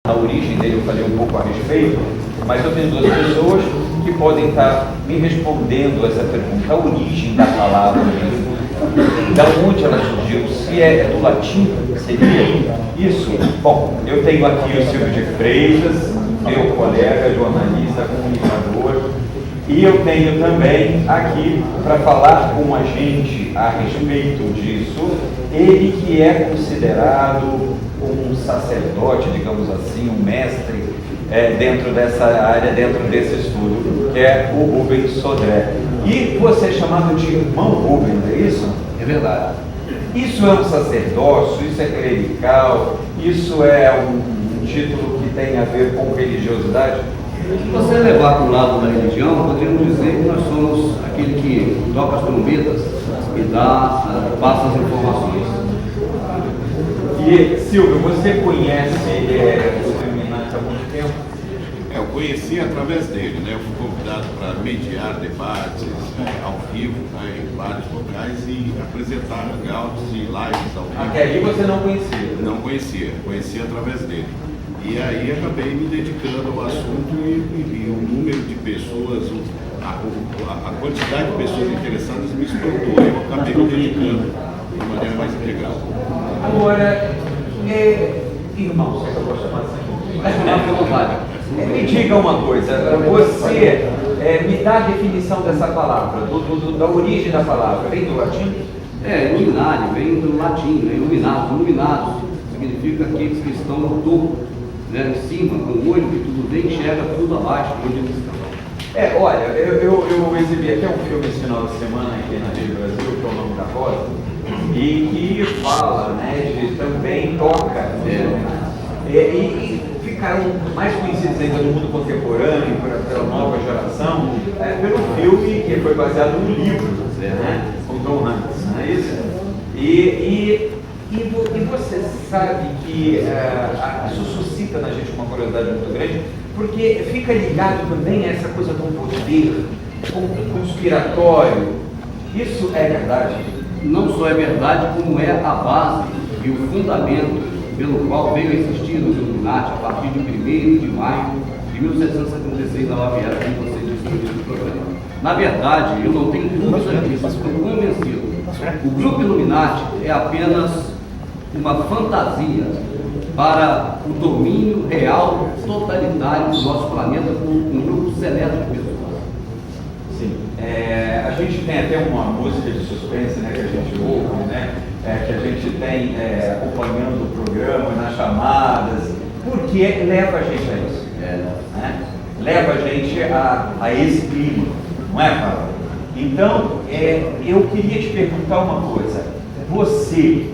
A origem dele eu falei um pouco a respeito, mas eu tenho duas pessoas que podem estar me respondendo essa pergunta. A origem da palavra, da onde ela surgiu, se é do latim, seria isso? Bom, eu tenho aqui o Silvio de Freitas, meu colega, jornalista, comunicador, e eu tenho também aqui para falar com a gente a respeito disso, ele que é considerado um sacerdote, digamos assim, um mestre dentro dessa área, dentro desse estudo, que é o Rubens Sodré. E você é chamado de irmão Rubens, é isso? É verdade. Isso é um sacerdócio, isso é clerical, isso é um título que tem a ver com religiosidade? Se você levar para o lado da religião, poderíamos dizer que nós somos aquele que toca as trombetas e passa as informações. E, Silvio, você conhece o Illuminati há muito tempo? Eu conheci através dele, né? Eu fui convidado para mediar debates ao vivo, em vários locais e apresentar hangouts e lives ao vivo. Até aí você não conhecia? Não conhecia, conhecia através dele. E aí acabei me dedicando ao assunto e o número de pessoas, a quantidade de pessoas interessadas me espantou. Eu acabei me dedicando de maneira mais integral. Agora, irmão, se eu posso chamar assim, me diga uma coisa, você me dá a definição dessa palavra, da origem da palavra, vem do latim? Iluminare vem do latim, né? Iluminados, significa aqueles que estão no topo, né? Em cima, com o olho que tudo vê, enxerga tudo abaixo, onde eles estão. Olha, eu exibi até um filme esse final de semana aqui na Rede Brasil, que é O Nome da Rosa, e que fala, né, de também toca, e ficaram mais conhecidos ainda no mundo contemporâneo, pela nova geração, pelo filme que foi baseado no livro, né, com Tom Hanks, não é isso? E você sabe que isso suscita na gente uma curiosidade muito grande, porque fica ligado também a essa coisa do poder conspiratório. Isso é verdade? Não só é verdade, como é a base e o fundamento pelo qual veio a existir o Illuminati a partir de 1º de maio de 1776 na Baviera, como você disse no início do programa. Na verdade, eu não tenho dúvida disso, estou convencido. O Grupo Illuminati é apenas uma fantasia para o domínio real, totalitário do nosso planeta por um grupo seleto de pessoas. Sim. A gente tem até uma música de suspense, né, que a gente ouve, né, que a gente tem acompanhando o programa, nas chamadas, porque leva a gente a isso. Né? Leva a gente a esse clima, não é, Fábio? Então, eu queria te perguntar uma coisa. Você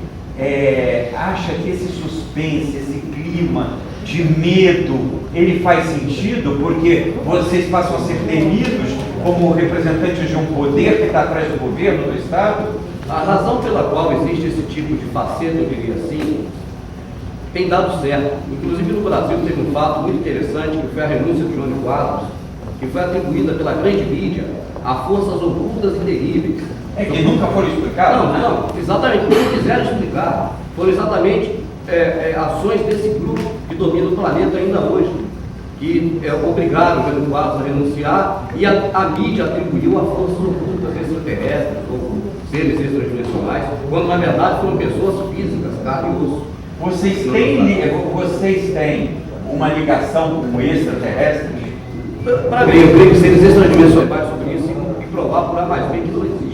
acha que esse suspense, esse clima de medo, ele faz sentido porque vocês passam a ser temidos como representantes de um poder que está atrás do governo, do Estado? A razão pela qual existe esse tipo de faceta, eu diria assim, tem dado certo. Inclusive no Brasil teve um fato muito interessante, que foi a renúncia de Jânio Quadros, que foi atribuída pela grande mídia a forças ocultas e terríveis. Que nunca foram explicadas? Não, exatamente, não quiseram explicar. Foram exatamente ações desse grupo que domina o planeta ainda hoje, que obrigaram o Jânio Quadros a renunciar e a mídia atribuiu a forças ocultas extraterrestres ou seres extradimensionais, quando na verdade foram pessoas físicas, carne e osso. Vocês têm uma ligação com extraterrestres? Para mim, eu creio que seres extradimensionais sobre isso e provar por A mais B que não existe.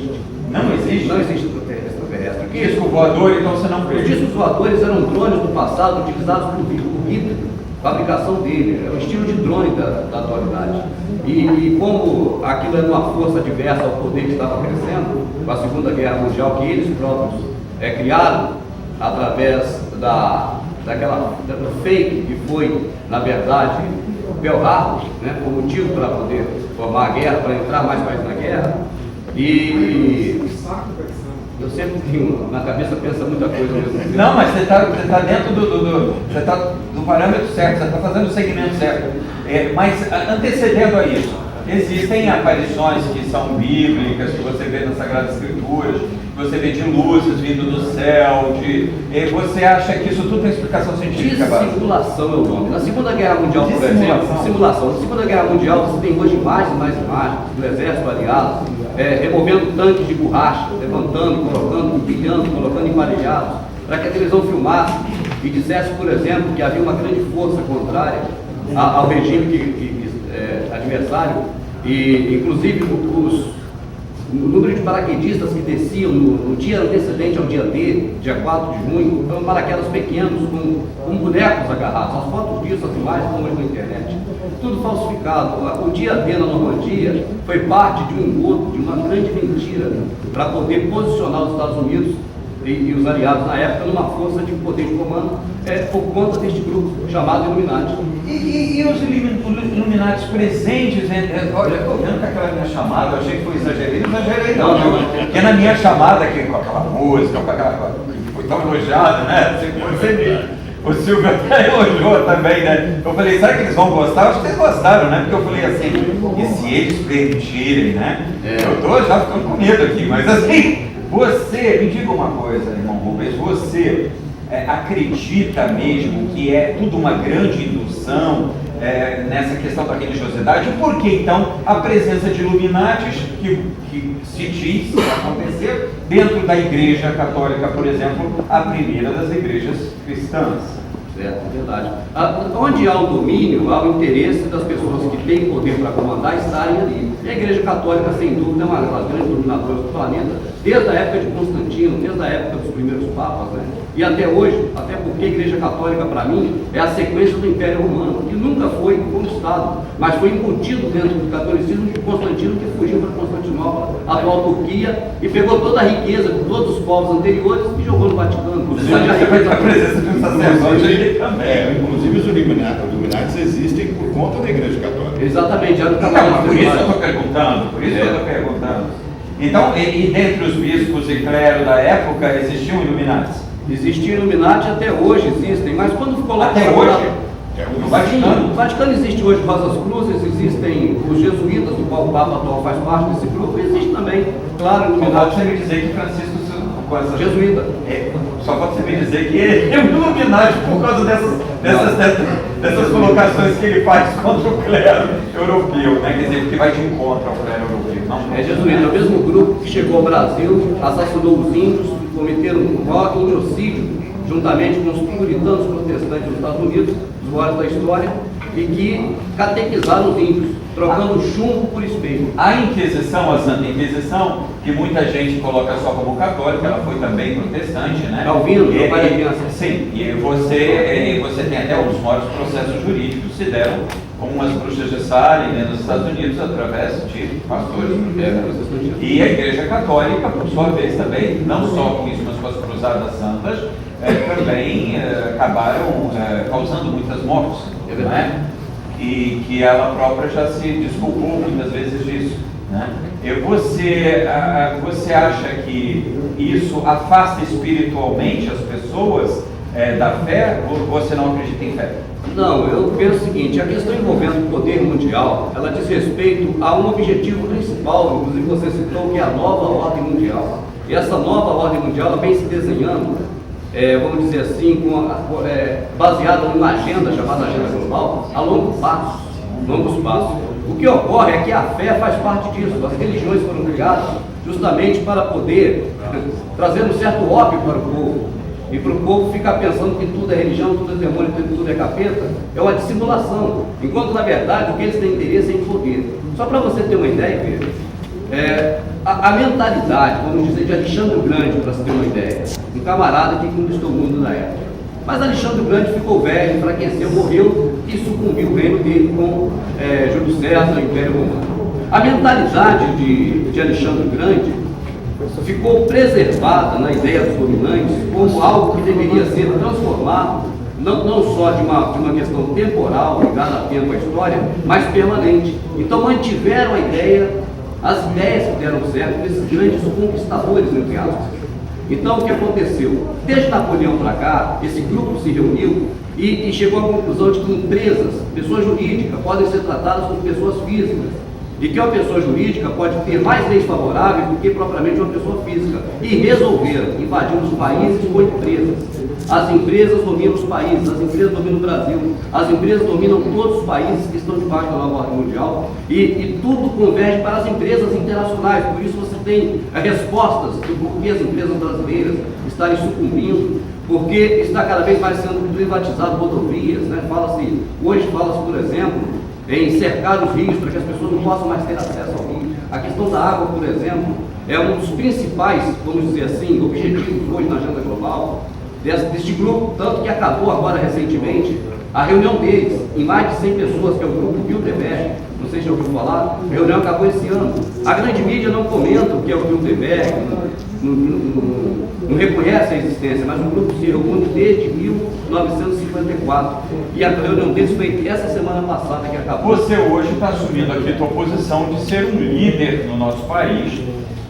Não existe? Não existe extraterrestre. Disco voador, então você não crê? Os discos voadores eram drones do passado utilizados por Hitler, fabricação dele, é o estilo de drone da atualidade. E como aquilo era uma força diversa ao poder que estava crescendo, com a Segunda Guerra Mundial, que eles próprios criaram através daquela fake que foi, na verdade, Pearl Harbor, né, como motivo para poder formar a guerra, para entrar mais países na guerra. E eu sempre tenho na cabeça, pensa muita coisa ao mesmo tempo. Não, mas você está dentro você tá do parâmetro certo, você está fazendo o segmento certo. Mas antecedendo a isso, Existem aparições que são bíblicas, que você vê nas Sagradas Escrituras, que você vê de luzes vindo do céu, você acha que isso tudo tem explicação científica? Dissimulação é o nome. Na Segunda Guerra Mundial, por exemplo, simulação. Na Segunda Guerra Mundial, você tem hoje imagens do exército aliado, removendo tanques de borracha, levantando, colocando, empilhando, colocando emparelhados, para que a televisão filmasse e dissesse, por exemplo, que havia uma grande força contrária ao regime adversário, e inclusive o número de paraquedistas que desciam no dia antecedente ao dia D, dia 4 de junho, eram paraquedas pequenos com bonecos agarrados. As fotos disso, as imagens estão hoje na internet. Tudo falsificado. O dia D na Normandia foi parte de um engodo, de uma grande mentira, para poder posicionar os Estados Unidos e os aliados na época numa força de poder de comando por conta deste grupo chamado Illuminati. E os Illuminati presentes, olha, eu estou vendo que aquela minha chamada, eu achei que foi exagerei não, porque na minha chamada, com aquela música, com aquela, foi tão elogiada, né? O Silvio até elogiou também, né? Eu falei, será que eles vão gostar? Eu acho que eles gostaram, né? Porque eu falei assim, e se eles permitirem, né? Eu estou já ficando com medo aqui, mas assim, você, me diga uma coisa, irmão Rubens, você acredita mesmo que é tudo uma grande indução nessa questão da religiosidade? Por que então a presença de Illuminatis que se diz acontecer dentro da Igreja Católica, por exemplo, a primeira das igrejas cristãs? Certo, é verdade. Onde há o domínio, há o interesse das pessoas que têm poder para comandar estarem ali. E a Igreja Católica, sem dúvida, é uma das grandes dominadoras do planeta, desde a época de Constantino, desde a época dos primeiros papas, né? E até hoje, até porque a Igreja Católica, para mim, é a sequência do Império Romano, que nunca foi conquistado, mas foi embutido dentro do catolicismo de Constantino, que fugiu para Constantinopla, a atual Turquia, e pegou toda a riqueza de todos os povos anteriores e jogou no Vaticano. Você vai ter a presença de um sacerdote também. Inclusive os Illuminati existem por conta da Igreja Católica. Exatamente, já no por isso eu estou perguntando, Então, e dentre os bispos e clero da época, existiam Illuminati? Existia Illuminati, até hoje existem, mas quando ficou lá... Até hoje? No Vaticano? No Vaticano existe hoje Rosas Cruzes, existem os jesuítas, do qual o Papa atual faz parte desse grupo, existe também, claro, Illuminati. Só você me dizer que Francisco jesuíta. Só pode você me dizer que ele é um Illuminati por causa dessas colocações que ele faz contra o clero europeu, né? Quer dizer, que vai de encontro ao clero europeu. Não, é jesuíta, é o mesmo grupo que chegou ao Brasil, assassinou os índios, cometeram um maior genocídio, juntamente com os puritanos protestantes dos Estados Unidos, os maiores da história, e que catequizaram os índios, trocando chumbo por espelho. A Inquisição, a Santa Inquisição, que muita gente coloca só como católica, ela foi também protestante, né? Calvino, meu pai da criança. Sim, e você tem até os maiores processos jurídicos que se deram com umas bruxas de Salem, né, nos Estados Unidos, através de pastores protestantes. E a Igreja Católica, por sua vez, também, não só com isso, mas com as cruzadas santas, também acabaram causando muitas mortes, né? E que ela própria já se desculpou muitas vezes disso, né? Você acha que isso afasta espiritualmente as pessoas da fé, ou você não acredita em fé? Não, eu penso o seguinte, a questão envolvendo o poder mundial, ela diz respeito a um objetivo principal, inclusive você citou, que é a nova ordem mundial. E essa nova ordem mundial, ela vem se desenhando, vamos dizer assim, baseada numa agenda chamada Agenda Global, a longos passos. O que ocorre é que a fé faz parte disso. As religiões foram criadas justamente para poder trazer um certo ópio para o povo. E para o povo ficar pensando que tudo é religião, tudo é demônio, tudo é capeta, é uma dissimulação. Enquanto, na verdade, o que eles têm interesse é em poder. Só para você ter uma ideia, Pedro, a mentalidade, vamos dizer, de Alexandre o Grande, para você ter uma ideia, um camarada que conquistou o mundo na época. Mas Alexandre o Grande ficou velho, enfraqueceu, morreu e sucumbiu o reino dele com Júlio César, o Império Romano. A mentalidade de Alexandre o Grande ficou preservada na ideia dos dominantes como algo que deveria ser transformado, não só de uma questão temporal, ligada a tempo à história, mas permanente. Então mantiveram as ideias que deram certo desses grandes conquistadores, entre aspas. Então o que aconteceu? Desde Napoleão para cá, esse grupo se reuniu e chegou à conclusão de que empresas, pessoas jurídicas, podem ser tratadas como pessoas físicas. E que uma pessoa jurídica pode ter mais leis favoráveis do que propriamente uma pessoa física. E resolveram invadir os países com empresas. As empresas dominam os países, as empresas dominam o Brasil, as empresas dominam todos os países que estão debaixo da nova ordem mundial e tudo converge para as empresas internacionais. Por isso você tem respostas do porquê as empresas brasileiras estarem sucumbindo, porque está cada vez mais sendo privatizado rodovias, né? Hoje fala-se, por exemplo, em cercar os rios para que as pessoas não possam mais ter acesso ao rio. A questão da água, por exemplo, é um dos principais, vamos dizer assim, objetivos hoje na agenda global deste grupo, tanto que acabou agora recentemente a reunião deles, em mais de 100 pessoas, que é o grupo Bilderberg. Não sei se já ouviu falar, a reunião acabou esse ano. A grande mídia não comenta o que é o Bilderberg, não reconhece a existência, mas o grupo se reúne desde 1954. E a reunião deles foi essa semana passada que acabou. Você hoje está assumindo aqui a sua posição de ser um líder no nosso país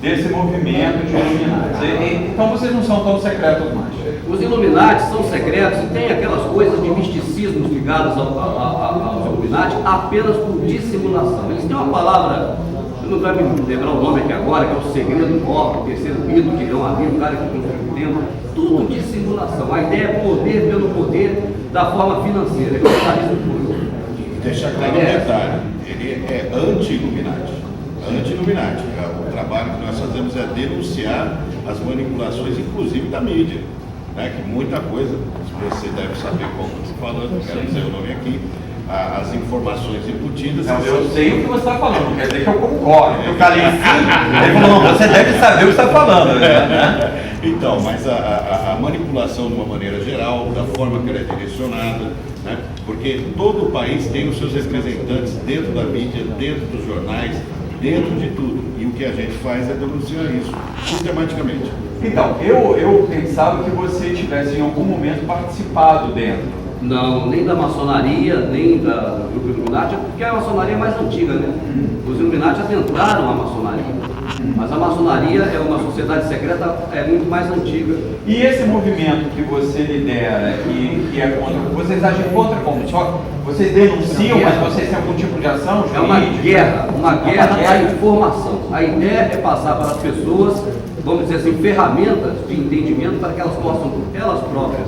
desse movimento de Illuminati. Então vocês não são tão secretos mais. Os Illuminati são secretos e tem aquelas coisas de misticismo ligadas aos Illuminati apenas por dissimulação. Eles têm uma palavra, você não vai me lembrar o nome aqui agora, que é o segredo do o terceiro mito, que é um amigo, um cara que construiu o tempo. Tudo dissimulação. A ideia é poder pelo poder da forma financeira. Deixa claro um detalhe, ele é anti-Illuminati. Anti-Illuminati. O trabalho que nós fazemos é denunciar as manipulações, inclusive da mídia. Né? Que muita coisa, você deve saber como eu estou falando, não quero dizer o nome aqui, as informações embutidas. Não, eu sei o que você está falando, não quer dizer que eu concordo. Eu falei sim, ele falou, não, você deve saber o que está falando. Né? Então, mas a manipulação de uma maneira geral, da forma que ela é direcionada, né? Porque todo o país tem os seus representantes dentro da mídia, dentro dos jornais, dentro de tudo. E o que a gente faz é denunciar isso, sistematicamente. Então, eu pensava que você tivesse em algum momento participado dentro. Não, nem da maçonaria, nem do grupo Illuminati, porque a maçonaria é mais antiga, né? Os Illuminati adentraram a maçonaria, mas a maçonaria é uma sociedade secreta muito mais antiga. E esse movimento que você lidera e que é contra, vocês agem contra como? Só vocês denunciam, mas vocês têm algum tipo de ação? É uma guerra da informação. A ideia é passar para as pessoas, vamos dizer assim, ferramentas de entendimento para que elas possam, elas próprias,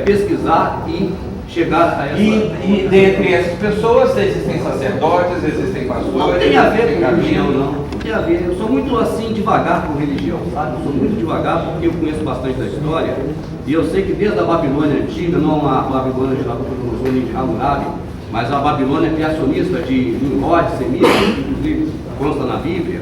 pesquisar e chegar a essa... E dentre essas pessoas existem sacerdotes, existem pastores... Não tem a ver com religião, não tem a ver. Eu sou muito assim devagar com religião, sabe? Eu sou muito devagar porque eu conheço bastante da história e eu sei que desde a Babilônia antiga, não a Babilônia de Nabucodonosor nem de Hammurabi, mas a Babilônia criacionista de Nimrod, Semita, inclusive consta na Bíblia,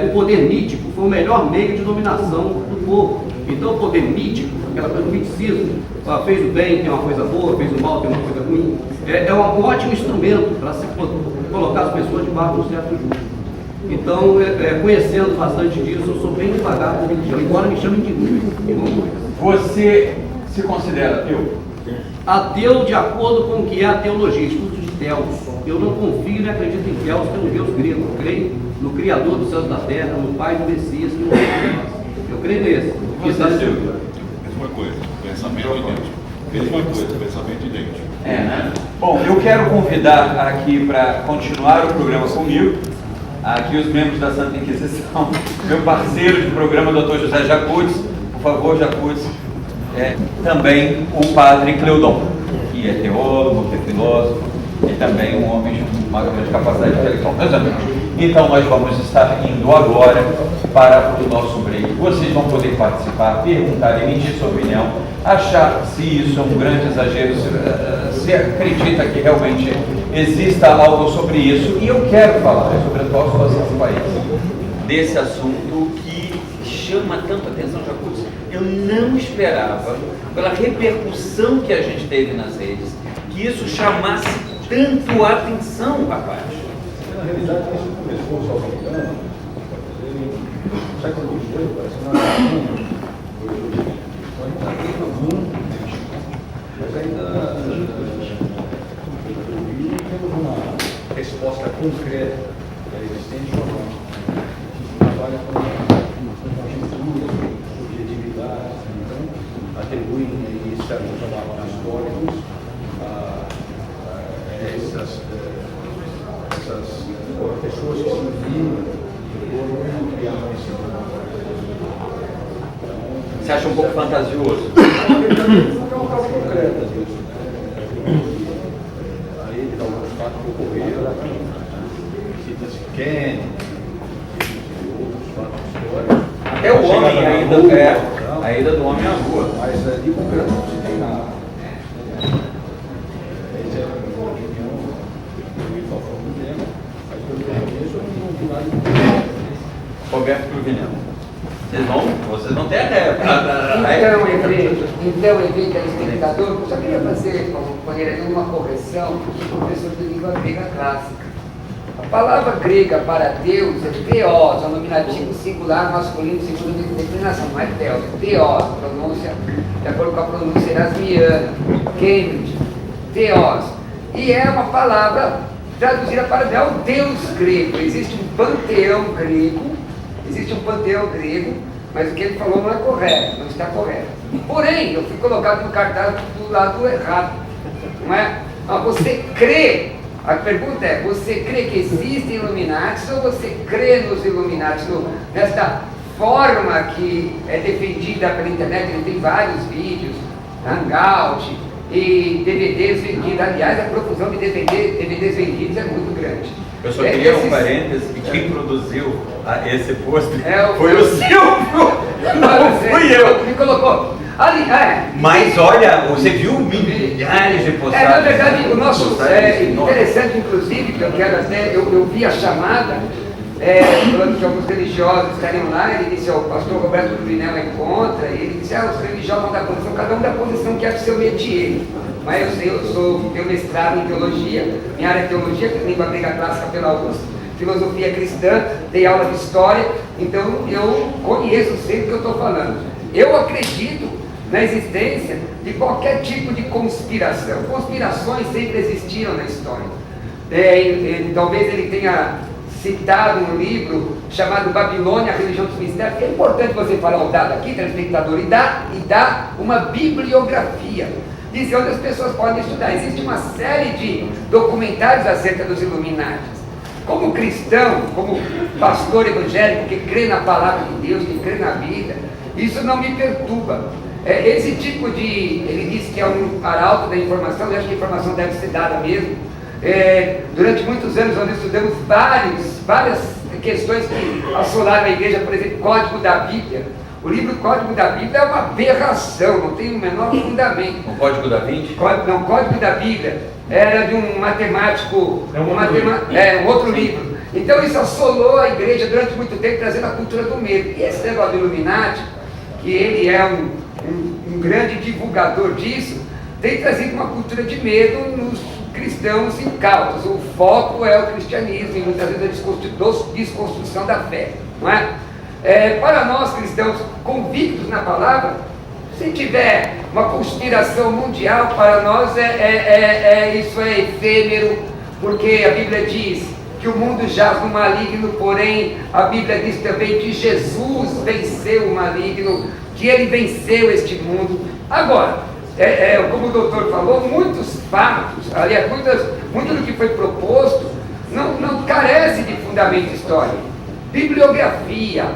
o poder mítico foi o melhor meio de dominação do povo. Então o poder mítico, aquela coisa do miticismo, fez o bem, tem uma coisa boa, fez o mal, tem uma coisa ruim, é um ótimo instrumento para se colocar as pessoas debaixo de um certo juízo. Então, conhecendo bastante disso, eu sou bem devagar com religião, embora me chamem de Lucas. Você se considera ateu? Ateu de acordo com o que é a teologia, estudo de Theos. Eu não confio nem acredito em Theos, que é um Deus grego. Eu creio no Criador dos céus e da terra, no Pai do Messias, que não é. Eu creio nesse. Mesma coisa, pensamento idêntico. Mesma coisa, pensamento idêntico. Né? Bom, eu quero convidar aqui para continuar o programa comigo, aqui os membros da Santa Inquisição, meu parceiro de programa, Dr. José Jacutes, por favor, Jacutes, também o padre Cleudon, que é teólogo, que é filósofo, e também um homem de uma grande capacidade intelectual. Meus amigos, então nós vamos estar indo agora para o nosso break. Vocês vão poder participar, perguntar, emitir sua opinião, achar se isso é um grande exagero, se acredita que realmente exista algo sobre isso. E eu quero falar sobre a atual situação do país, desse assunto que chama tanto a atenção, Jacutes. Eu não esperava, pela repercussão que a gente teve nas redes, que isso chamasse tanto a atenção, rapaz. Na realidade, isso começou só americano, no século XVIII, parece que não era mundo, mas ainda não temos uma resposta concreta da existência ou não. A gente trabalha com conjunturas, objetividade, então atribuem aí certos históricos a essas essas pessoas que se uniram foram criar esse Você acha um pouco fantasioso? é um caso concreto disso, né? Aí alguns fatos que ocorreram, cita-se Kennedy, outros fatos históricos. Até o homem a ida do homem à lua. Mas de concreto não se tem nada. Essa é uma opinião que eu falo do tema, mas pelo que eu conheço, eu não vi nada de Roberto Cruvinel. Vocês não têm ideia. Então, evita telespectador, eu só queria fazer, companheira, uma correção do professor de língua grega clássica. A palavra grega para Deus é theos, é um nominativo singular, masculino, segundo a declinação, não é theos, é theos, pronúncia, de acordo com a pronúncia erasmiana, Cambridge, theos. E é uma palavra traduzida para Deus, é o Deus grego. Existe um panteão grego, mas o que ele falou não é correto, não está correto. Porém, eu fui colocado no cartaz do lado errado, não é? Você crê, a pergunta é, você crê que existem Illuminatis ou você crê nos Illuminatis, nesta forma que é defendida pela internet? Ele tem vários vídeos, Hangout e DVDs vendidos. Aliás, a profusão de DVDs vendidos é muito grande. Eu só queria um parênteses, que quem produziu esse pôster foi o Silvio, não fui eu. Me colocou. Ali, Mas olha, você viu milhares de postagens. Na verdade, o nosso interessante, inclusive, que eu quero até, eu vi a chamada, falando que alguns religiosos estariam lá, ele disse, o pastor Roberto Cruvinel é contra, e ele disse, os religiosos vão dar posição, cada um da posição que é do seu métier. Mas eu tenho mestrado em teologia, minha área é teologia, língua grega clássica pela USP, filosofia cristã, dei aula de história, então eu conheço sempre o que eu estou falando. Eu acredito na existência de qualquer tipo de conspiração. Conspirações sempre existiram na história. Talvez ele tenha citado um livro chamado Babilônia, a Religião dos Mistérios, que é importante você falar o dado aqui, telespectador, e dá uma bibliografia. Dizer onde as pessoas podem estudar. Existe uma série de documentários acerca dos Illuminatis. Como cristão, como pastor evangélico que crê na palavra de Deus, que crê na vida, isso não me perturba. Esse tipo de... Ele disse que é um arauto da informação, eu acho que a informação deve ser dada mesmo. Durante muitos anos nós estudamos várias questões que assolaram a igreja, por exemplo, Código da Bíblia. O livro Código da Bíblia é uma aberração, não tem o menor fundamento. O Código da Vinci? Código da Bíblia era de um matemático, um outro livro. Então isso assolou a igreja durante muito tempo, trazendo a cultura do medo. E esse negócio do Illuminati, que ele é um grande divulgador disso, tem trazido uma cultura de medo nos cristãos incautos. O foco é o cristianismo e muitas vezes a desconstrução da fé, não é? Para nós cristãos convictos na palavra, se tiver uma conspiração mundial, para nós isso é efêmero, porque a Bíblia diz que o mundo jaz no maligno, porém a Bíblia diz também que Jesus venceu o maligno, que ele venceu este mundo. Agora, como o doutor falou, muitos fatos, aliás, muito do que foi proposto não carece de fundamento histórico. Bibliografia,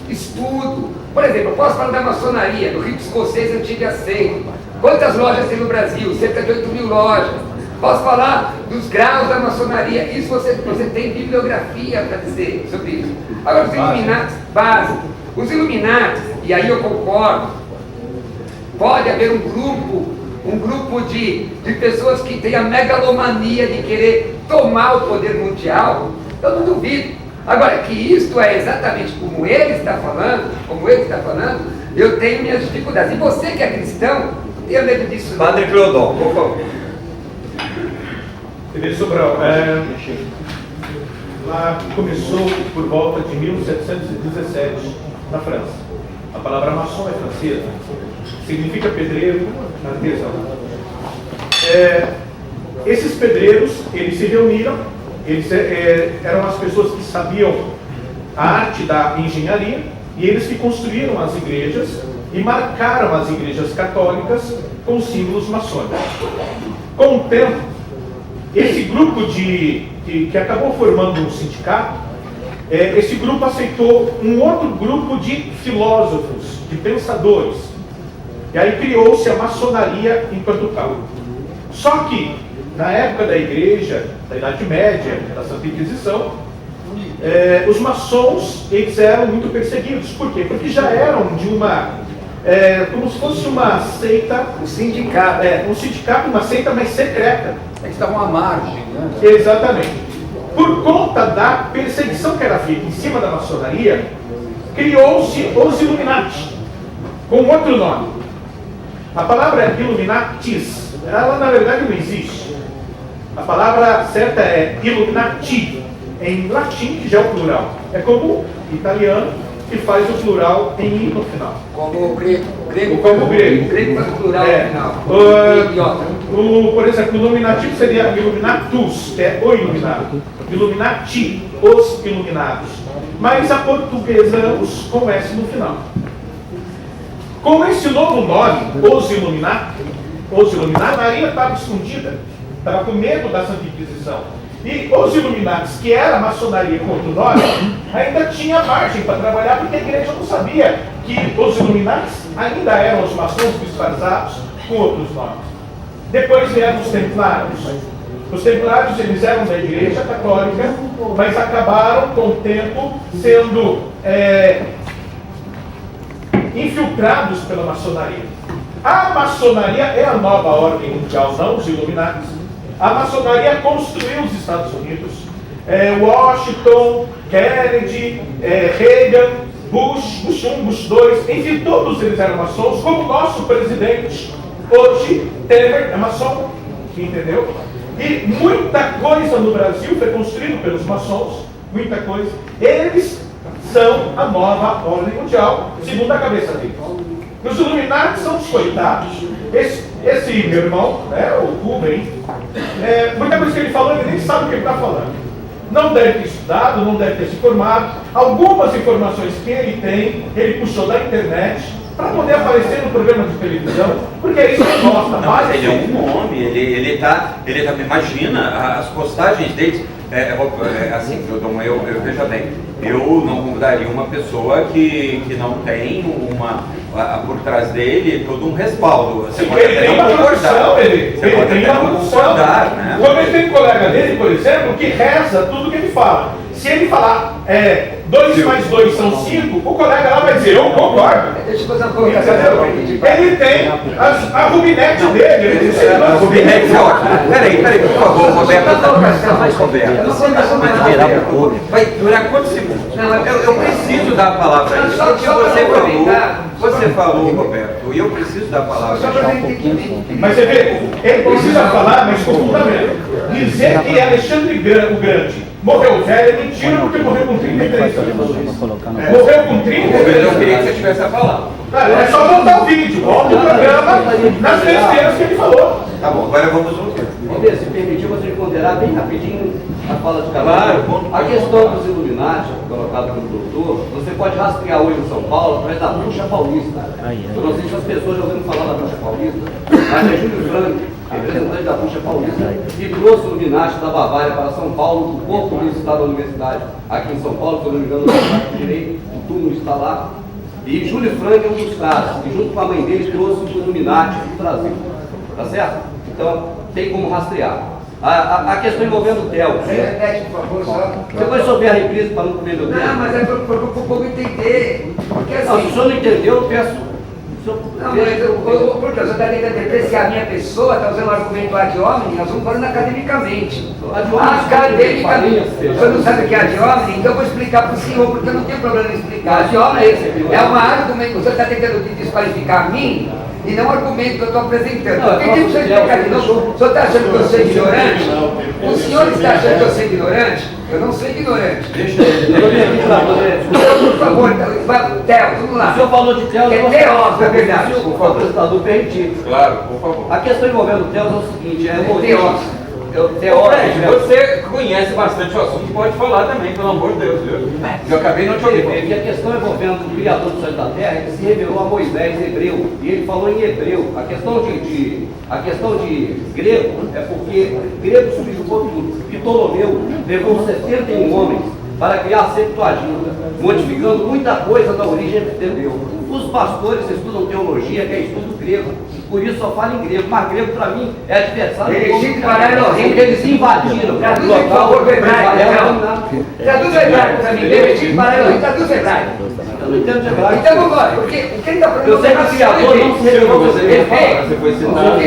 estudo. Por exemplo, eu posso falar da maçonaria, do rito escocês antigo e aceito. Quantas lojas tem no Brasil? Cerca de 8.000 lojas. Posso falar dos graus da maçonaria. Isso você tem bibliografia para dizer sobre isso. Agora, os Illuminatis, básico. Os Illuminatis, e aí eu concordo, pode haver um grupo de pessoas que têm a megalomania de querer tomar o poder mundial. Eu não duvido. Agora, que isto é exatamente como ele está falando, eu tenho minhas dificuldades. E você que é cristão, não tenha medo disso. Padre Cleodon, por favor. Querido Sobral, lá começou por volta de 1717, na França. A palavra maçom é francesa, significa pedreiro, artesão. Esses pedreiros, eles se reuniram, eles eram as pessoas que sabiam a arte da engenharia, e eles que construíram as igrejas e marcaram as igrejas católicas com símbolos maçônicos. Com o tempo, esse grupo que que acabou formando um sindicato, esse grupo aceitou um outro grupo de filósofos, de pensadores. E aí criou-se a maçonaria enquanto tal. Só que, na época da igreja, da Idade Média, da Santa Inquisição, os maçons, eles eram muito perseguidos. Por quê? Porque já eram de uma, como se fosse uma seita, O sindicato. um sindicato, uma seita mais secreta. Eles estavam à margem, né? Exatamente. Por conta da perseguição que era feita em cima da maçonaria, criou-se os Illuminati, com outro nome. A palavra Illuminatis, ela na verdade não existe. A palavra certa é Illuminati, em latim, que já é o plural. É como o italiano, que faz o plural em I no final. Como o grego. Como o grego. O grego faz o plural É. no final. Idiota. Por exemplo, o nominativo seria Illuminatus, que é o iluminado. Illuminati, os iluminados. Mas aportuguesamos com S no final. Com esse novo nome, os Illuminati, a Maria estava escondida, estava com medo da Santa Inquisição. E os Illuminatis, que era a maçonaria com outro nome, ainda tinha margem para trabalhar, porque a igreja não sabia que os Illuminatis ainda eram os maçons disfarçados com outros nomes. Depois vieram os Templários. Os Templários, eles eram da igreja católica, mas acabaram com o tempo sendo infiltrados pela maçonaria. A maçonaria é a nova ordem mundial, não os Illuminatis. A maçonaria construiu os Estados Unidos. Washington, Kennedy, Reagan, Bush 1, Bush 2, enfim, todos eles eram maçons, como o nosso presidente hoje, Temer, é maçom, entendeu? E muita coisa no Brasil foi construído pelos maçons, muita coisa. Eles são a nova ordem mundial, segundo a cabeça deles. Os Illuminati são os coitados. Esse meu irmão, né, o Rubem, muita coisa que ele falou, ele nem sabe o que ele está falando. Não deve ter estudado, não deve ter se informado. Algumas informações que ele tem, ele puxou da internet para poder aparecer no programa de televisão, porque é isso que gosta. Não, mas ele é um homem, ele tá, imagina as postagens dele. Assim, eu veja bem, eu não convidaria uma pessoa que não tem por trás dele todo um respaldo. Você pode Ele até tem não uma concordar. produção, ele Você pode tem até uma não produção. concordar, né? Como ele tem um colega dele, por exemplo, que reza tudo que ele fala. Se ele falar 2 mais 2 são 5, o colega lá vai dizer, eu concordo. Deixa eu fazer uma colocação. Ele tem a Rubinete dele, ele diz A Rubinete é ótimo. Peraí, por favor, Roberto. Vai durar quantos segundos? Eu preciso dar a palavra aí. Você falou, Roberto, e eu preciso dar a palavra. Mas você vê, ele precisa falar, mas com fundamento. Dizer que Alexandre o Grande morreu velho é mentira, porque morreu com 33 anos. Morreu com 33 Eu queria que anos. você tivesse a palavra. É só voltar o vídeo, volta o programa nas besteiras que ele falou. Tá bom, agora vamos ouvir. Vamos ver, se permitir, você ponderar bem rapidinho a fala de cada um. Claro. A questão dos Illuminati, colocado pelo doutor, você pode rastrear hoje em São Paulo através da Bruxa Paulista. Eu não sei se as pessoas já ouviram falar da Bruxa Paulista, mas é Júlio Franco, representante da Bruxa Paulista, que trouxe o Illuminati da Bavária para São Paulo, o corpo do Estado da Universidade, aqui em São Paulo, se eu não me engano, no Estado de Direito, o túmulo está lá. E Júlio Franco é um dos casos, e junto com a mãe dele trouxe o Illuminati do Brasil. Tá certo? Então, tem como rastrear. A questão envolvendo o TEL. Repete, por favor, só. Você vai souber a reprise para não comer meu tempo? Não, mas é para o povo entender. Porque Não, se o assim. senhor não entendeu, eu peço. Não, mas porque você está tentando depreciar a minha pessoa, está usando o argumento ad hominem, nós vamos falando academicamente. Academicamente. O senhor não sabe o que é ad hominem, então eu vou explicar para o senhor, porque eu não tenho problema em explicar. Ad hominem é uma argumento, o senhor está tentando desqualificar a mim e não o argumento que eu estou apresentando. Não, Por que o senhor explicar de novo? O senhor está achando que eu sou ignorante? O senhor está achando que eu sou ignorante? Eu não sou ignorante. Deixa ele. Por favor, Theo, vamos lá. O senhor falou de TEL, É teós, na verdade. O apresentador permitido. Claro, por favor. A questão envolvendo o TEL é o seguinte, Teós. Fred, você conhece bastante o assunto, pode falar também, pelo amor de Deus, viu? Eu acabei não te ouvindo. E a questão envolvendo o Criador do céu e da terra, ele se revelou a Moisés, hebreu, e ele falou em hebreu. A questão de grego é porque grego subjugou tudo. Ptolomeu levou 71 homens para criar a Septuaginta, modificando muita coisa da origem hebreu. Os pastores estudam teologia, que é estudo grego, por isso só falam em grego, mas grego para mim é adversário do povo para eles invadiram. Traduz, por favor, o hebraico. Traduz o hebraico para mim. Legítimo para Elohim, traduz o hebraico. Eu não entendo de hebraico. Então vamos lá, porque o que ele está falando Eu sei que o Criador não se revelou Você foi citado. o que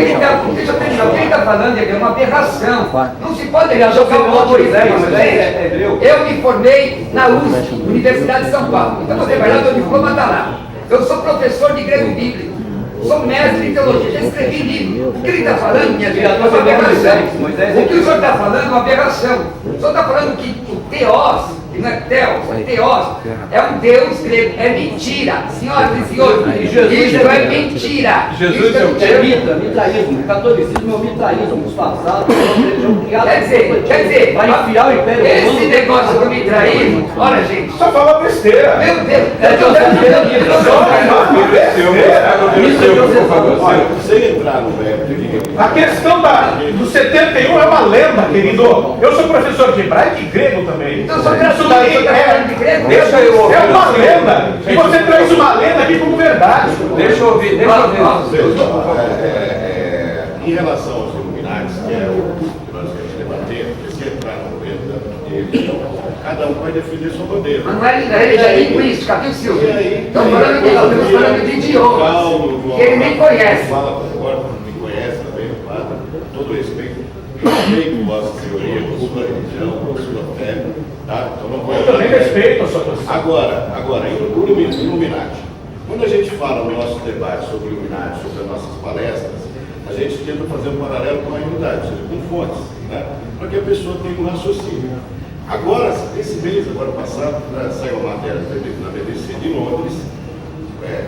ele está falando é uma aberração. Não se pode jogar o Moisés é hebreu. Eu me formei na USP, Universidade de São Paulo. Então você vai lá, meu diploma está lá. Eu sou professor de grego bíblico. Sou mestre em teologia, já escrevi livro. O que ele está falando, minha gente, é uma aberração. O que o senhor está falando é uma aberração. O senhor está falando que o Theos, que não é Theos, é Theos, é um Deus grego. É mentira. Senhoras e senhores, isso é mentira. Jesus é o quê? É mitra, mitraísmo. O catolicismo é o mitraísmo disfarçado. Quer dizer, vai enfiar o império esse romano. negócio do mitraísmo, olha gente, Só fala besteira. meu Deus, Isso Por favor, Olha, sem entrar no mérito de A questão do 71 é uma lenda, querido. Eu sou professor de hebraico e grego também. Então, só Isso daí Deixa eu ouvir. é uma lenda. E você traz uma lenda aqui como verdade. Deixa eu ouvir, vocês, por favor. Em relação aos Illuminati, que é o que nós queremos debater, se entrar no mérito deles, cada um vai defender sua bandeira. Mas não é religião linguística, viu, Silvio? Estamos falando de idiomas, que ele nem conhece. Fala, concordo, me conhece também, claro, com todo respeito. Respeito a vossa teoria, a sua religião, a sua fé, tá? Então não vou Eu entrar também no mérito. respeito a sua posição. Agora, Illuminati. Quando a gente fala no nosso debate sobre Illuminati, sobre as nossas palestras, a gente tenta fazer um paralelo com a realidade, ou seja, com fontes, né? Para que a pessoa tenha um raciocínio. Agora, esse mês, agora passado, saiu uma matéria na BBC de Londres,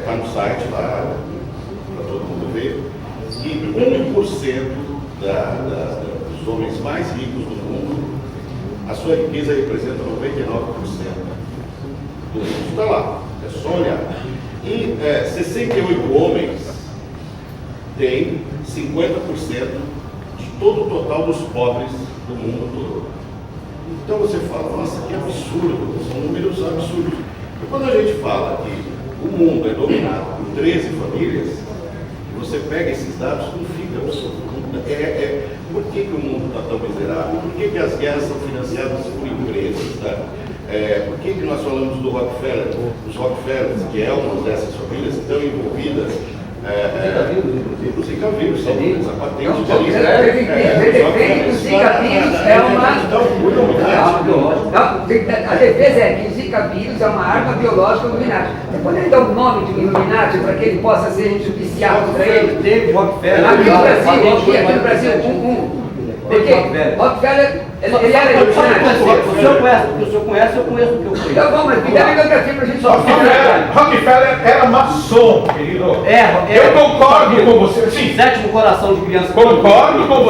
está no site lá, para todo mundo ver, que 1% dos homens mais ricos do mundo, a sua riqueza representa 99% do mundo. Está lá, é só olhar. E 68 homens têm 50% de todo o total dos pobres do mundo todo. Então você fala, nossa, que absurdo, são números absurdos. E quando a gente fala que o mundo é dominado por 13 famílias, você pega esses dados, não fica absurdo. Por que o mundo está tão miserável? Por que as guerras são financiadas por empresas? Tá? Por que nós falamos do Rockefeller? Os Rockefellers, que é uma dessas famílias, estão envolvidas os Zika vírus, são a patente O Zika vírus é uma... A defesa é que o Zika vírus é uma arma biológica do Illuminati. Você poderia dar um nome de um Illuminati para que ele possa ser judiciado contra ele? Teve Rockefeller. Aqui no Brasil, porque Rockefeller, ele era Illuminati. O senhor conhece, eu conheço o que eu conheço. Então vamos, me dá a bibliografia para a gente só. Rockefeller era maçom, querido. Eu concordo com você. Sim, Sétimo coração de criança. concordo com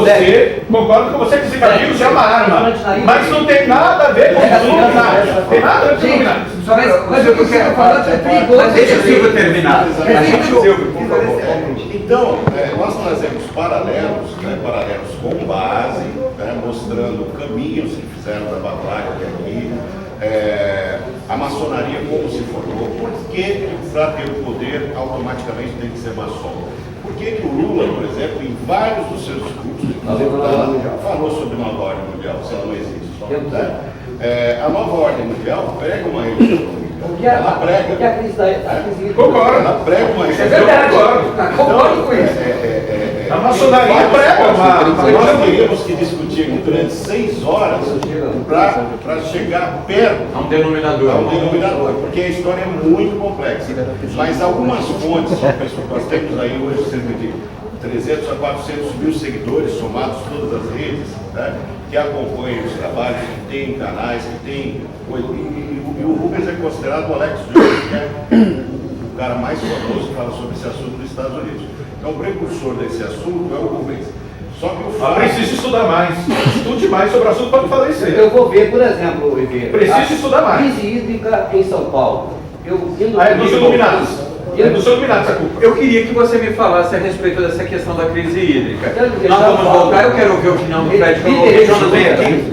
você que Zika vírus é uma arma. Mas não tem nada a ver com os Illuminati. Tem nada a ver com os Illuminati. Mas o que você está falando é perigoso. Deixa o Silvio terminar. Silvio, por favor. Então, nós trazemos paralelos com base, mostrando caminhos que fizeram da batalha até aqui, a maçonaria como se formou, por que para ter o poder automaticamente tem que ser maçom? Por que o Lula, por exemplo, em vários dos seus discursos, falou sobre nova ordem mundial, se ela não existe. Né? A nova ordem mundial prega uma religião. Ela prega. Concordo. Ela prega uma É religião. verdade, concordo com isso. A maçonaria prega Nós teríamos que discutir durante 6 horas para chegar perto É um denominador. a um denominador, porque a história é muito complexa. Mas algumas fontes, nós temos aí hoje cerca de 300 a 400 mil seguidores, somados todas as redes, né, que acompanham os trabalhos, que tem canais, que tem... E o Rubens é considerado o Alex Jones, que é o cara mais famoso que fala sobre esse assunto nos Estados Unidos. Então, o precursor desse assunto é o Rubens. Só que o Ah, fato... preciso estudar mais. Estude mais sobre o assunto para não falecer. Eu vou ver, por exemplo, Oliveira, Preciso estudar mais. crise hídrica em São Paulo. É dos iluminados. É dos iluminados a culpa. Eu queria que você me falasse a respeito dessa questão da crise hídrica. Eu Nós vamos falo. voltar, eu quero ouvir a opinião do Fred Líderes Jonas, vem aqui.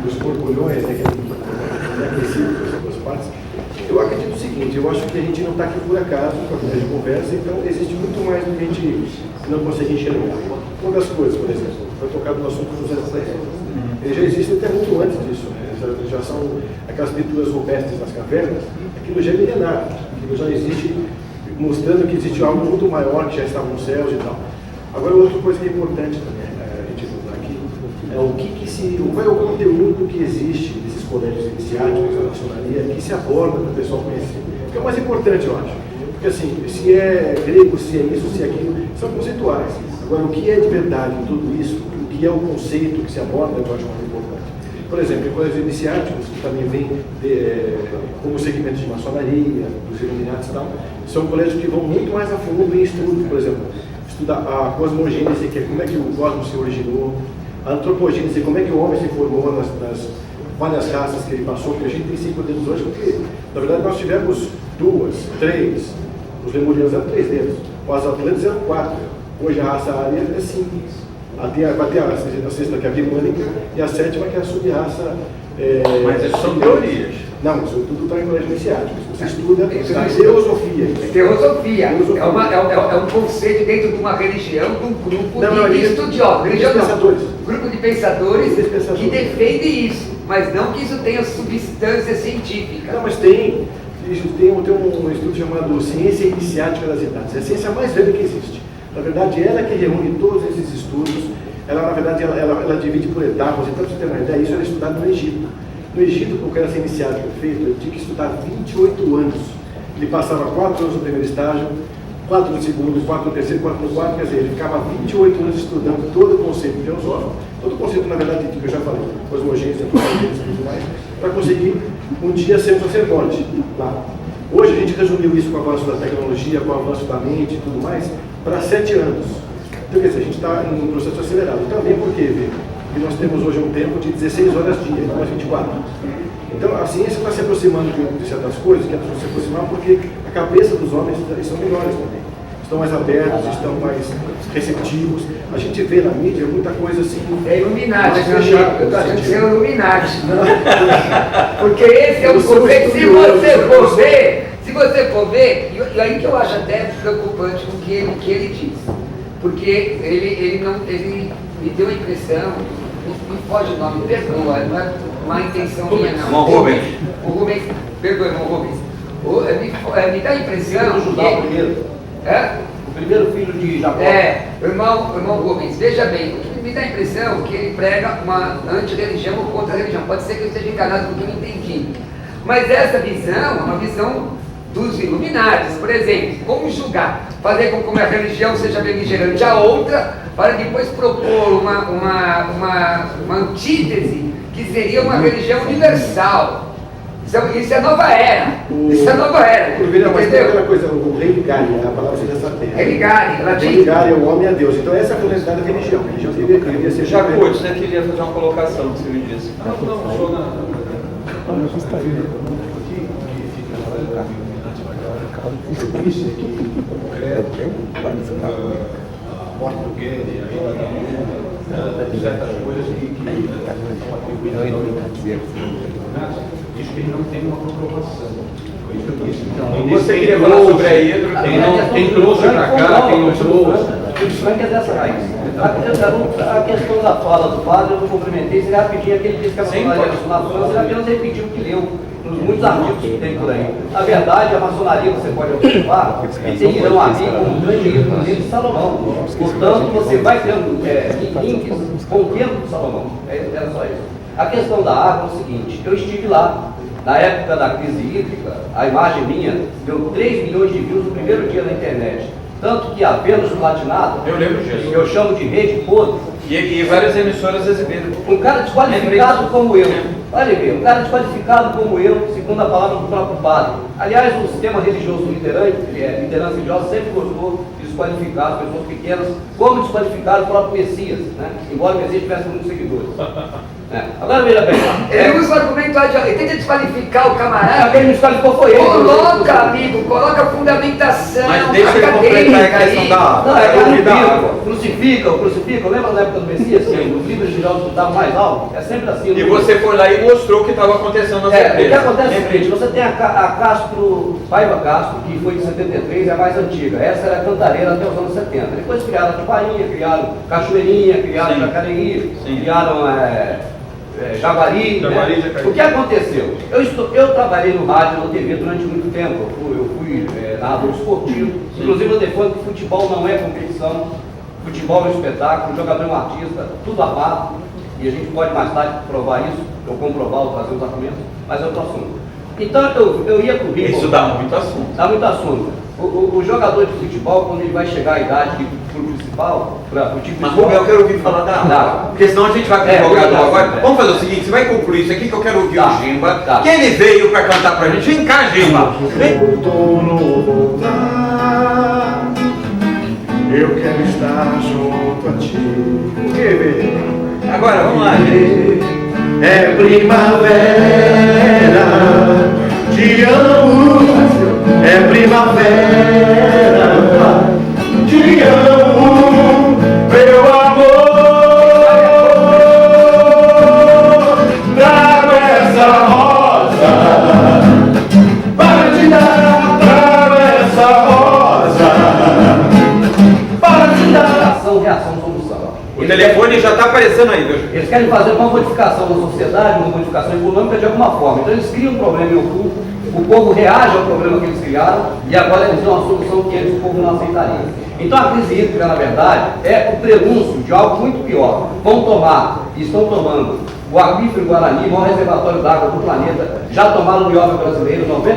Os borbulhões, né, que é aquecido pelas duas partes. Eu acredito o seguinte, eu acho que a gente não está aqui por acaso com a de conversa, então existe muito mais do que a gente não consegue enxergar. Uma das coisas, por exemplo, foi tocado no assunto dos ancestrais. Eles já existem até muito antes disso, né? Já são aquelas pinturas rupestres nas cavernas, aquilo já é milenar, aquilo já existe, mostrando que existe algo muito maior que já estava nos céus e tal. Agora, outra coisa que é importante também, a gente notar aqui, é qual é o conteúdo que existe nesses colégios iniciáticos, a maçonaria, que se aborda para o pessoal conhecer. Que é o mais importante, eu acho. Porque assim, se é grego, se é isso, se é aquilo, são conceituais. Agora, o que é de verdade em tudo isso, o que é o conceito que se aborda, eu acho muito importante. Por exemplo, em colégios iniciáticos, que também vem como segmento de maçonaria, dos iluminados e tal, são colégios que vão muito mais a fundo em estudos, por exemplo, estudar a cosmogênese, que é como é que o cosmos se originou, a antropogênese, como é que o homem se formou nas várias raças que ele passou, porque a gente tem 5 dedos hoje, porque na verdade nós tivemos 2, 3, os lemurianos eram 3 dedos, os atlantes eram 4, hoje a raça ária é 5. Vai ter a sexta que é a birmânica e a sétima que é a sub-raça. Mas essas são teorias. Não, isso tudo está em colégio iniciático. Você estuda teosofia. Teosofia é um conceito dentro de uma religião, de um grupo de estudiosos. Religião não, grupo de pensadores que defende isso, mas não que isso tenha substância científica. Não, mas tem um estudo chamado Ciência Iniciática das Idades. É a ciência mais velha que existe. Na verdade, ela que reúne todos esses estudos, ela, na verdade, ela divide por etapas. Então, para você ter uma ideia, isso era estudado no Egito. No Egito, para o cara ser iniciado e perfeito, ele tinha que estudar 28 anos. Ele passava 4 anos no primeiro estágio, 4 no segundo, 4 no terceiro, 4 no quarto, quer dizer, ele ficava 28 anos estudando todo o conceito filosófico, todo o conceito, na verdade, que eu já falei, cosmogênese, antropogênese e tudo mais, para conseguir um dia ser um sacerdote lá. Hoje a gente resumiu isso com o avanço da tecnologia, com o avanço da mente e tudo mais, para 7 anos. Então, quer dizer, a gente está em um processo acelerado. Também porque nós temos hoje um tempo de 16 horas dia, não mais 24. Então, a ciência está se aproximando de certas coisas, que é para se aproximar porque a cabeça dos homens são melhores também. Estão mais abertos, estão mais receptivos. A gente vê na mídia muita coisa assim... É Illuminati, mais meu amigo. fechada, Eu estou achando que no você é sentido. Illuminati. Porque esse é Eu um sou conceito, se estudioso, você eu for sou- ver, e aí que eu acho até preocupante com o que ele diz. Porque ele me deu a impressão, me foge o nome, perdoa, não é má intenção minha não. Irmão Rubens. O Rubens, perdoa, irmão Rubens. Me dá a impressão Filho de Judá primeiro. O primeiro filho de Jacó. Irmão Rubens, veja bem, o que me dá a impressão é que ele prega uma anti-religião ou contra-religião. Pode ser que eu esteja enganado com o que eu entendi. Mas essa visão é uma visão dos iluminados, por exemplo, como julgar, fazer com que a religião seja beligerante a outra, para depois propor uma antítese que seria uma religião universal. Isso é nova era. Isso é nova era. Mas tem aquela Entendeu? coisa, o religare, a palavra dessa terra. Religare, latim. Religare é o homem a Deus. Então essa é a finalidade da religião. A religião deveria ser... Jacó, você queria fazer uma colocação que você me disse. Não, sou na... Eu disse que em concreto, a morte do Guedes, a ida da Lula, certas coisas que são atribuídas ao Illuminati, diz que ele não tem uma comprovação. Foi isso que eu disse. Então, Você queria falar sobre a hidro, quem trouxe pra cá, quem não trouxe. O Frank é dessa raiz. A questão da fala do padre, eu cumprimentei, você rapidinho que ele disse que a maçonaria na França, ele apenas repetiu o que leu, nos muitos artigos que tem por aí. Na verdade, a maçonaria, você pode observar, tem irão ali como um grande livro no livro de Salomão. Portanto, você vai tendo links com o tempo de Salomão. Era só isso. A questão da água é o seguinte, eu estive lá, na época da crise hídrica, a imagem minha deu 3 milhões de views no primeiro dia na internet. Tanto que a Vênus Platinado, Eu lembro disso. eu chamo de rede podre, E várias emissoras exibiram. um cara desqualificado como eu, olha bem, um cara desqualificado como eu, segundo a palavra do próprio padre. Aliás, o sistema religioso liderante, que é liderança religiosa, sempre gostou de desqualificar as pessoas pequenas, como desqualificaram o próprio Messias, né? Embora o Messias tivesse muitos seguidores. Agora veja bem. Ele usa o argumento lá de ele tenta desqualificar o camarada. Quem me desqualificou foi ele. Coloca, amigo, coloca a fundamentação. Mas deixa ele completar a questão da... Não, é crucifica. Lembra da época do Messias? Sim, os líderes religiosos estavam mais altos. É sempre assim. E você foi lá e mostrou o que estava acontecendo na O que empresa. acontece é o seguinte, você tem a Paiva Castro, que foi de 73, é a mais antiga. Essa era a cantareira até os anos 70. Depois criaram a Tupainha, criaram Cachoeirinha, criaram Jacareí, criaram Jaguari. Jaguari. O que aconteceu? Eu trabalhei no rádio e na TV durante muito tempo. Eu fui narrador esportivo. Inclusive eu defendo que futebol não é competição. Futebol é um espetáculo, o jogador é um artista, tudo amado. E a gente pode mais tarde provar isso, ou comprovar, ou trazer os argumentos, mas é outro assunto. Então eu ia pro Rio. Isso dá muito assunto. Dá muito assunto. O jogador de futebol, quando ele vai chegar à idade de ir pro principal, pro time Mas principal, eu quero ouvir falar da porque senão a gente vai pro jogador agora. Vamos fazer o seguinte, você vai concluir isso aqui que eu quero ouvir o Gimba, que ele veio para cantar pra gente. Vem cá, Gimba. Eu quero estar junto a ti. Agora, vamos lá, gente. É primavera, te amo. É primavera, te amo, meu amor. Trago essa rosa para te dar. Trago essa rosa para te dar. ação, reação, solução. O telefone já está aparecendo aí, viu? Eles querem fazer uma modificação na sociedade, uma modificação econômica de alguma forma. Então eles criam um problema em oculto, o povo reage ao problema que eles criaram e agora eles dão uma solução que antes o povo não aceitaria. Então a crise hídrica, na verdade, é o prenúncio de algo muito pior. Vão tomar, e estão tomando, o aquífero Guarani, maior reservatório d'água do planeta, já tomaram o nióbio brasileiro, 99%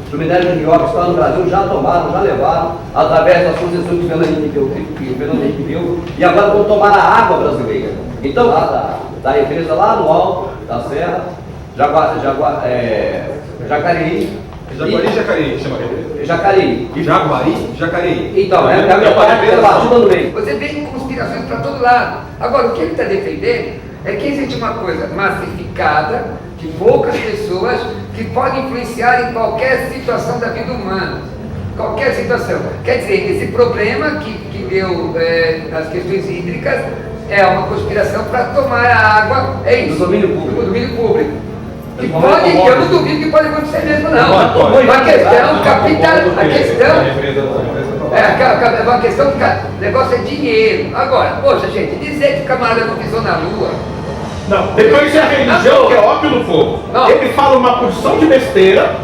do minério de nióbio está no Brasil, já tomaram, já levaram, através das concessões que o Fernando Henrique deu, e agora vão tomar a água brasileira. Então, lá da represa lá no alto da serra, Jacareí. Jacareí, chama Jacareí. Jacareí. Então, é a minha partida no meio. Você vê conspirações para todo lado. Agora, o que ele está defendendo é que existe uma coisa massificada de poucas pessoas que podem influenciar em qualquer situação da vida humana. Qualquer situação. Quer dizer, esse problema que deu nas questões hídricas é uma conspiração para tomar a água, é isso. Do domínio público. Do domínio público. Que pode, eu não duvido que pode acontecer mesmo, não. Uma questão capital, uma questão que o negócio é dinheiro. Agora, poxa, gente, dizer que o camarada não pisou na lua. Não, depois é a religião que é ópio no fogo. Não. Ele fala uma porção de besteira,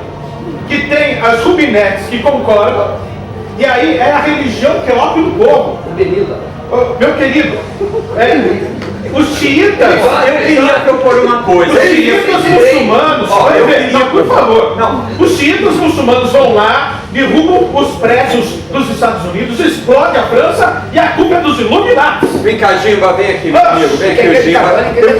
que tem as rubinetes que concordam, e aí é a religião que é ópio do povo. Meu querido, os xiitas. Eu queria propor uma coisa. Os xiitas muçulmanos, por favor. Não. Os xiitas muçulmanos vão lá, derrubam os prédios dos Estados Unidos, explodem a França e a culpa é dos Illuminatis. Vem cá, Gimba, vem aqui comigo. Vem aqui, o Gimba.